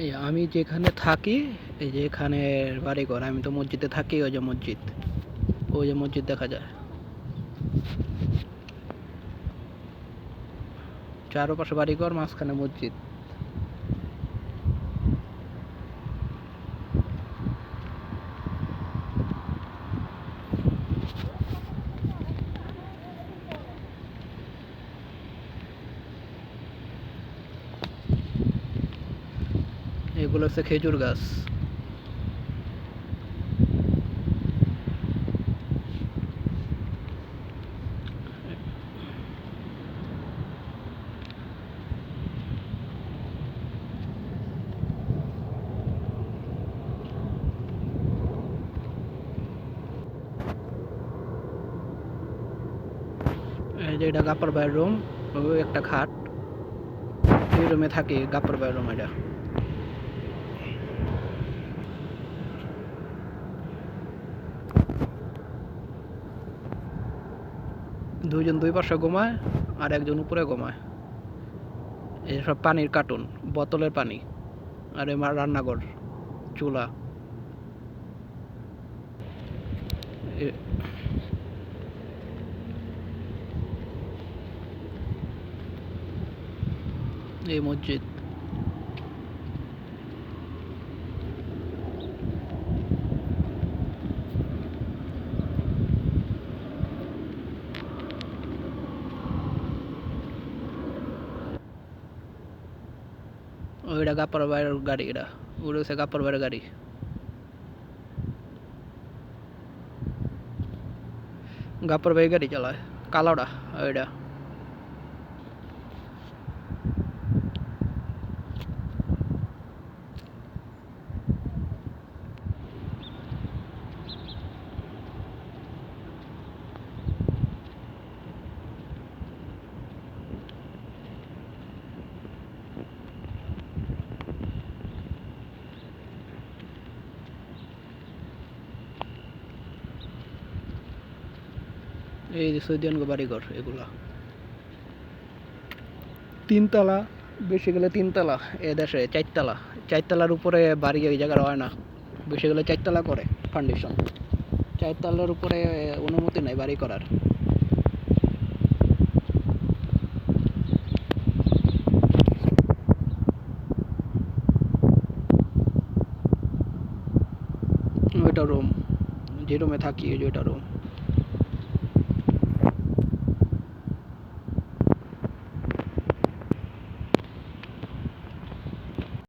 এই আমি যেখানে থাকি, এই যে এখানের বাড়িঘর, আমি তো মসজিদে থাকি, ওই যে মসজিদ, ওই যে মসজিদ দেখা যায়, চারপাশে বাড়িঘর, মাঝখানে মসজিদ। এগুলো হচ্ছে খেজুর গাছ। এই যে এটা গাপ্পার ভাইয়ের রুম, ওই একটা খাট, এই রুমে থাকি, গাপ্পার ভাইয়ের রুম এটা। দুইজন দুই পাশে ঘুমায়, আর একজন উপরে ঘুমায়। এই সব পানির কার্টুন, বোতলের পানি, আর এবার রান্নাঘর, চুলা। এই মসজিদ। ওইটা গাপ্পার ভাইয়ের গাড়ি, এটা ওটা হচ্ছে গাপ্পার ভাইয়ের গাড়ি। গাপ্পার ভাই গাড়ি চালায়, কালোটা ওইটা। এই যে সৌদিয়ানগো বাড়িঘর এগুলা, তিনতলা, বেশি গেলে তিনতলা, এ দেশে চারতলা, চারতলার উপরে বাড়ি ওই জায়গার হয় না, বেশি গেলে চারতলা করে ফাউন্ডেশন, চারতলার উপরে অনুমতি নাই বাড়ি করার। ওইটা রুম, যে রুমে থাকি ওই যে ওইটা রুম।